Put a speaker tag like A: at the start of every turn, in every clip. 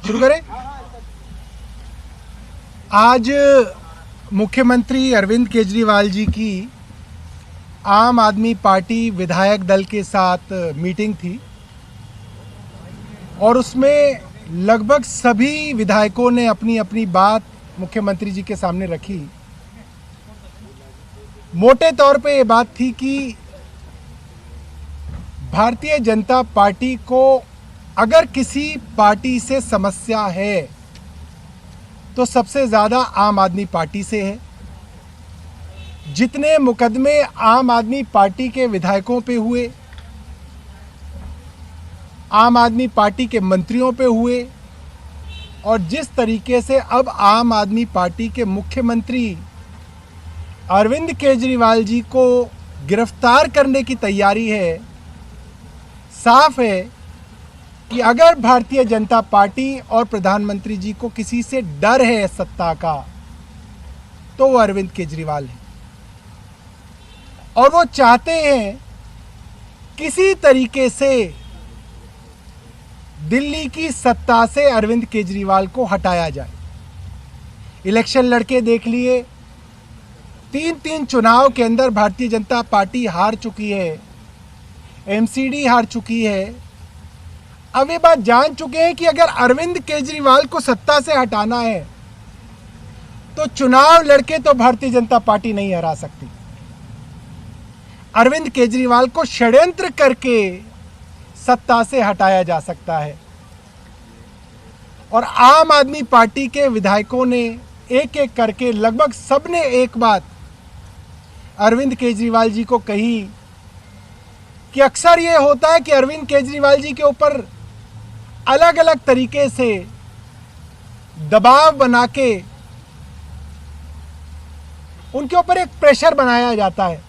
A: शुरू करें। आज मुख्यमंत्री अरविंद केजरीवाल जी की आम आदमी पार्टी विधायक दल के साथ मीटिंग थी और उसमें लगभग सभी विधायकों ने अपनी अपनी बात मुख्यमंत्री जी के सामने रखी। मोटे तौर पे ये बात थी कि भारतीय जनता पार्टी को अगर किसी पार्टी से समस्या है तो सबसे ज़्यादा आम आदमी पार्टी से है। जितने मुकदमे आम आदमी पार्टी के विधायकों पे हुए, आम आदमी पार्टी के मंत्रियों पे हुए और जिस तरीके से अब आम आदमी पार्टी के मुख्यमंत्री अरविंद केजरीवाल जी को गिरफ्तार करने की तैयारी है, साफ है कि अगर भारतीय जनता पार्टी और प्रधानमंत्री जी को किसी से डर है सत्ता का तो वो अरविंद केजरीवाल है और वो चाहते हैं किसी तरीके से दिल्ली की सत्ता से अरविंद केजरीवाल को हटाया जाए। इलेक्शन लड़के देख लिए, 3 चुनाव के अंदर भारतीय जनता पार्टी हार चुकी है, एमसीडी हार चुकी है। अब ये बात जान चुके हैं कि अगर अरविंद केजरीवाल को सत्ता से हटाना है तो चुनाव लड़के तो भारतीय जनता पार्टी नहीं हरा सकती। अरविंद केजरीवाल को षड्यंत्र करके सत्ता से हटाया जा सकता है और आम आदमी पार्टी के विधायकों ने एक एक करके लगभग सबने एक बात अरविंद केजरीवाल जी को कही कि अक्सर ये होता है कि अरविंद केजरीवाल जी के ऊपर अलग अलग तरीके से दबाव बना के उनके ऊपर एक प्रेशर बनाया जाता है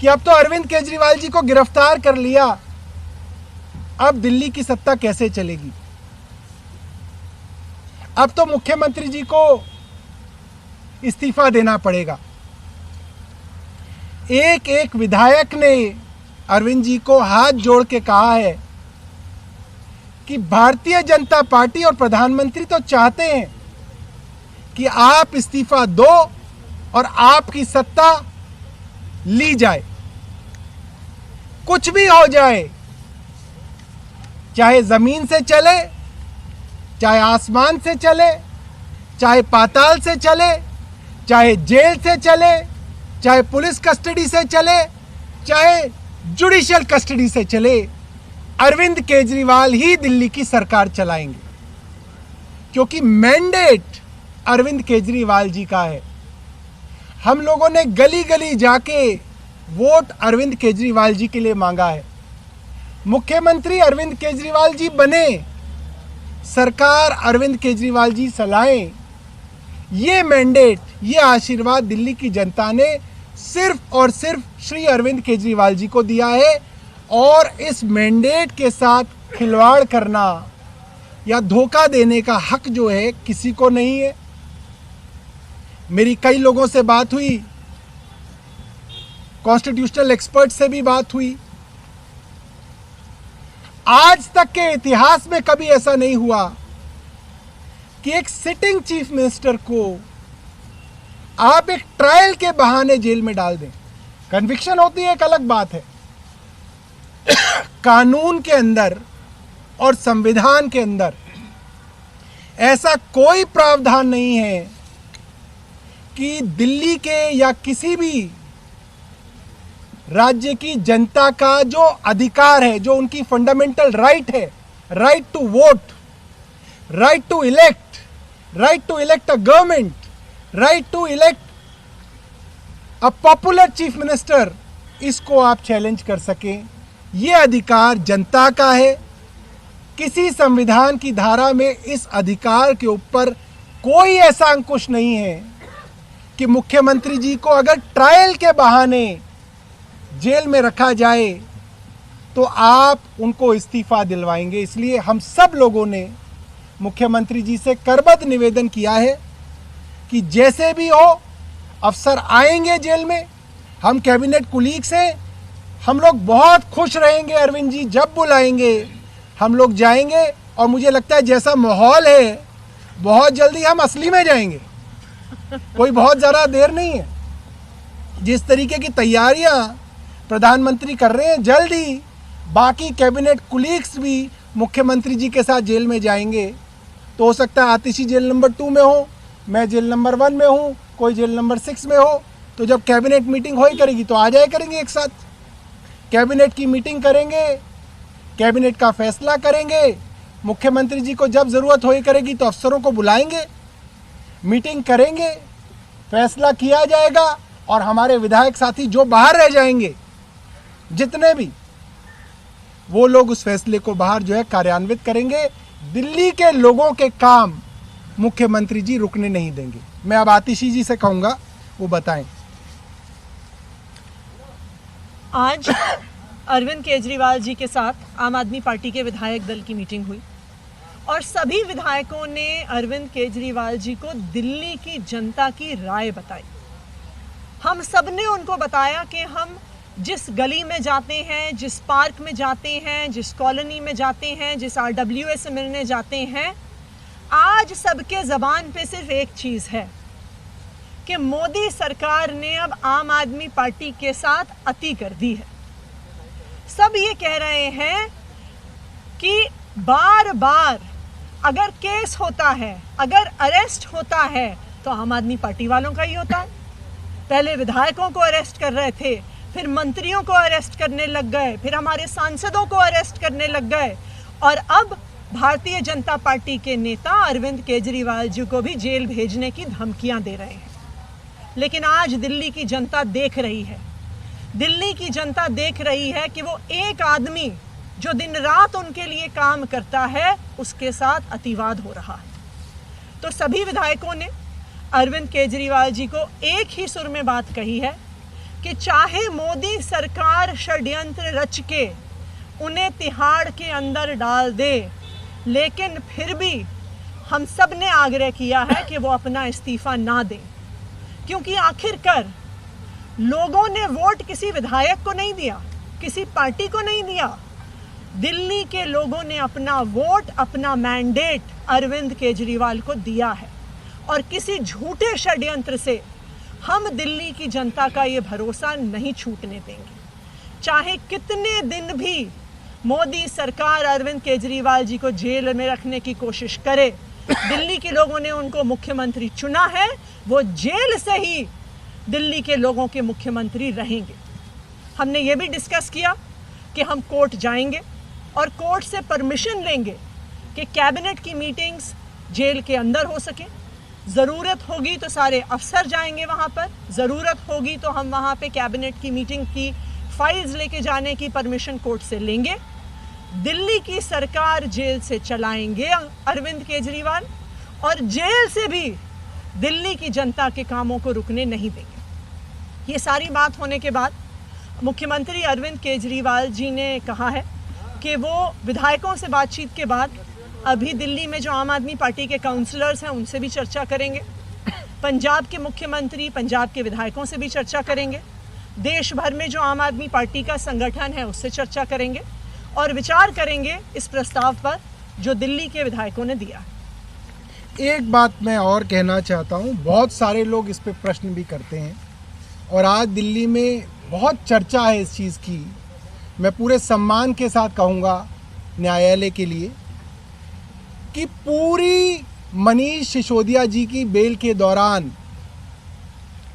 A: कि अब तो अरविंद केजरीवाल जी को गिरफ्तार कर लिया, अब दिल्ली की सत्ता कैसे चलेगी। अब तो मुख्यमंत्री जी को इस्तीफा देना पड़ेगा। एक एक विधायक ने अरविंद जी को हाथ जोड़ के कहा है कि भारतीय जनता पार्टी और प्रधानमंत्री तो चाहते हैं कि आप इस्तीफा दो और आपकी सत्ता ली जाए, कुछ भी हो जाए, चाहे जमीन से चले, चाहे आसमान से चले, चाहे पाताल से चले, चाहे जेल से चले, चाहे पुलिस कस्टडी से चले, चाहे जुडिशियल कस्टडी से चले, अरविंद केजरीवाल ही दिल्ली की सरकार चलाएंगे क्योंकि मैंडेट अरविंद केजरीवाल जी का है। हम लोगों ने गली गली जाके वोट अरविंद केजरीवाल जी के लिए मांगा है। मुख्यमंत्री अरविंद केजरीवाल जी बने, सरकार अरविंद केजरीवाल जी चलाएं, ये मैंडेट, ये आशीर्वाद दिल्ली की जनता ने सिर्फ और सिर्फ श्री अरविंद केजरीवाल जी को दिया है और इस मैंडेट के साथ खिलवाड़ करना या धोखा देने का हक जो है किसी को नहीं है। मेरी कई लोगों से बात हुई, कॉन्स्टिट्यूशनल एक्सपर्ट से भी बात हुई। आज तक के इतिहास में कभी ऐसा नहीं हुआ कि एक सिटिंग चीफ मिनिस्टर को आप एक ट्रायल के बहाने जेल में डाल दें। कन्विक्शन होती है, एक अलग बात है। कानून के अंदर और संविधान के अंदर ऐसा कोई प्रावधान नहीं है कि दिल्ली के या किसी भी राज्य की जनता का जो अधिकार है, जो उनकी फंडामेंटल राइट है, right to vote, right to elect a government, right to elect a popular chief minister, इसको आप चैलेंज कर सकें। ये अधिकार जनता का है। किसी संविधान की धारा में इस अधिकार के ऊपर कोई ऐसा अंकुश नहीं है कि मुख्यमंत्री जी को अगर ट्रायल के बहाने जेल में रखा जाए तो आप उनको इस्तीफा दिलवाएंगे। इसलिए हम सब लोगों ने मुख्यमंत्री जी से करबद्ध निवेदन किया है कि जैसे भी हो अफसर आएंगे जेल में, हम कैबिनेट कुलीग्स हैं, हम लोग बहुत खुश रहेंगे। अरविंद जी जब बुलाएंगे हम लोग जाएंगे और मुझे लगता है जैसा माहौल है बहुत जल्दी हम असली में जाएंगे, कोई बहुत ज़्यादा देर नहीं है। जिस तरीके की तैयारियां प्रधानमंत्री कर रहे हैं, जल्द ही बाकी कैबिनेट कुलीग्स भी मुख्यमंत्री जी के साथ जेल में जाएंगे। तो हो सकता है आतिशी जेल नंबर 2 में हो, मैं जेल नंबर 1 में हूँ, कोई जेल नंबर 6 में हो। तो जब कैबिनेट मीटिंग हो ही करेगी तो आ जाए करेंगे एक साथ, कैबिनेट की मीटिंग करेंगे, कैबिनेट का फैसला करेंगे। मुख्यमंत्री जी को जब ज़रूरत हो ही करेगी तो अफसरों को बुलाएंगे, मीटिंग करेंगे, फैसला किया जाएगा और हमारे विधायक साथी जो बाहर रह जाएंगे, जितने भी, वो लोग उस फैसले को बाहर जो है कार्यान्वित करेंगे। दिल्ली के लोगों के काम मुख्यमंत्री जी रुकने नहीं देंगे। मैं अब आतिशी जी से कहूँगा वो बताएं।
B: आज अरविंद केजरीवाल जी के साथ आम आदमी पार्टी के विधायक दल की मीटिंग हुई और सभी विधायकों ने अरविंद केजरीवाल जी को दिल्ली की जनता की राय बताई। हम सब ने उनको बताया कि हम जिस गली में जाते हैं, जिस पार्क में जाते हैं, जिस कॉलोनी में जाते हैं, जिस RWA से मिलने जाते हैं, आज सबके ज़बान पे सिर्फ एक चीज़ है कि मोदी सरकार ने अब आम आदमी पार्टी के साथ अति कर दी है। सब ये कह रहे हैं कि बार बार अगर केस होता है, अगर अरेस्ट होता है तो आम आदमी पार्टी वालों का ही होता है। पहले विधायकों को अरेस्ट कर रहे थे, फिर मंत्रियों को अरेस्ट करने लग गए, फिर हमारे सांसदों को अरेस्ट करने लग गए और अब भारतीय जनता पार्टी के नेता अरविंद केजरीवाल जी को भी जेल भेजने की धमकियां दे रहे हैं। लेकिन आज दिल्ली की जनता देख रही है, दिल्ली की जनता देख रही है कि वो एक आदमी जो दिन रात उनके लिए काम करता है, उसके साथ अतिवाद हो रहा है। तो सभी विधायकों ने अरविंद केजरीवाल जी को एक ही सुर में बात कही है कि चाहे मोदी सरकार षड्यंत्र रच के उन्हें तिहाड़ के अंदर डाल दे, लेकिन फिर भी हम सब ने आग्रह किया है कि वो अपना इस्तीफा ना दें, क्योंकि आखिरकार लोगों ने वोट किसी विधायक को नहीं दिया, किसी पार्टी को नहीं दिया। दिल्ली के लोगों ने अपना वोट, अपना मैंडेट अरविंद केजरीवाल को दिया है और किसी झूठे षड्यंत्र से हम दिल्ली की जनता का ये भरोसा नहीं छूटने देंगे। चाहे कितने दिन भी मोदी सरकार अरविंद केजरीवाल जी को जेल में रखने की कोशिश करे, दिल्ली के लोगों ने उनको मुख्यमंत्री चुना है, वो जेल से ही दिल्ली के लोगों के मुख्यमंत्री रहेंगे। हमने ये भी डिस्कस किया कि हम कोर्ट जाएंगे और कोर्ट से परमिशन लेंगे कि कैबिनेट की मीटिंग्स जेल के अंदर हो सके। ज़रूरत होगी तो सारे अफसर जाएंगे वहाँ पर, ज़रूरत होगी तो हम वहाँ पे कैबिनेट की मीटिंग की फाइल्स लेके जाने की परमिशन कोर्ट से लेंगे। दिल्ली की सरकार जेल से चलाएंगे अरविंद केजरीवाल और जेल से भी दिल्ली की जनता के कामों को रुकने नहीं देंगे। ये सारी बात होने के बाद मुख्यमंत्री अरविंद केजरीवाल जी ने कहा है कि वो विधायकों से बातचीत के बाद अभी दिल्ली में जो आम आदमी पार्टी के काउंसलर्स हैं उनसे भी चर्चा करेंगे, पंजाब के मुख्यमंत्री, पंजाब के विधायकों से भी चर्चा करेंगे, देश भर में जो आम आदमी पार्टी का संगठन है उससे चर्चा करेंगे और विचार करेंगे इस प्रस्ताव पर जो दिल्ली के विधायकों ने दिया।
A: एक बात मैं और कहना चाहता हूँ, बहुत सारे लोग इस पे प्रश्न भी करते हैं और आज दिल्ली में बहुत चर्चा है इस चीज़ की। मैं पूरे सम्मान के साथ कहूँगा न्यायालय के लिए कि पूरी मनीष सिसोदिया जी की बेल के दौरान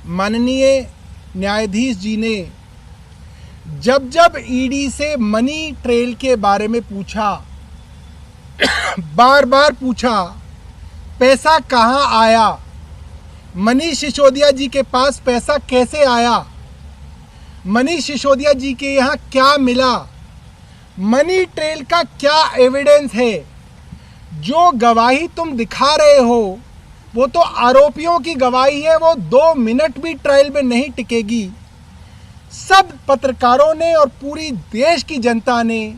A: माननीय न्यायाधीश जी ने जब जब ईडी से मनी ट्रेल के बारे में पूछा, बार बार पूछा, पैसा कहाँ आया, मनीष सिसोदिया जी के पास पैसा कैसे आया, मनीष सिसोदिया जी के यहाँ क्या मिला, मनी ट्रेल का क्या एविडेंस है, जो गवाही तुम दिखा रहे हो वो तो आरोपियों की गवाही है, वो 2 मिनट भी ट्रायल में नहीं टिकेगी। सब पत्रकारों ने और पूरी देश की जनता ने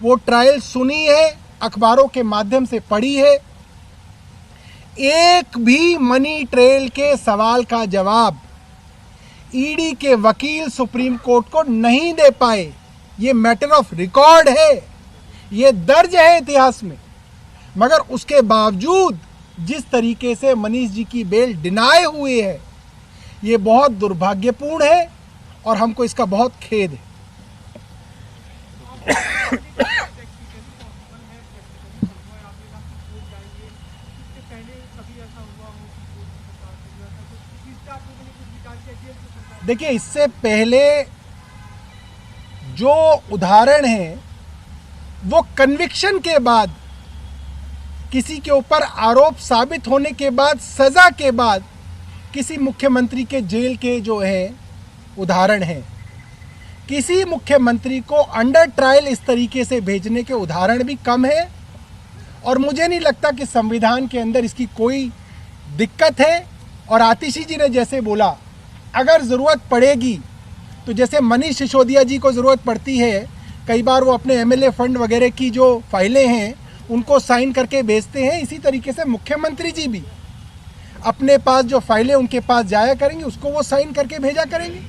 A: वो ट्रायल सुनी है, अखबारों के माध्यम से पढ़ी है। एक भी मनी ट्रेल के सवाल का जवाब ईडी के वकील सुप्रीम कोर्ट को नहीं दे पाए। ये मैटर ऑफ रिकॉर्ड है, ये दर्ज है इतिहास में। मगर उसके बावजूद जिस तरीके से मनीष जी की बेल डिनाई हुई है, ये बहुत दुर्भाग्यपूर्ण है और हमको इसका बहुत खेद है। देखिए, इससे पहले जो उदाहरण है वो कन्विक्शन के बाद, किसी के ऊपर आरोप साबित होने के बाद, सजा के बाद किसी मुख्यमंत्री के जेल के जो है उदाहरण हैं। किसी मुख्यमंत्री को अंडर ट्रायल इस तरीके से भेजने के उदाहरण भी कम है और मुझे नहीं लगता कि संविधान के अंदर इसकी कोई दिक्कत है। और आतिशी जी ने जैसे बोला, अगर ज़रूरत पड़ेगी तो जैसे मनीष सिसोदिया जी को ज़रूरत पड़ती है, कई बार वो अपने एमएलए फंड वगैरह की जो फाइलें हैं उनको साइन करके भेजते हैं, इसी तरीके से मुख्यमंत्री जी भी अपने पास जो फाइलें उनके पास जाया करेंगे उसको वो साइन करके भेजा करेंगे।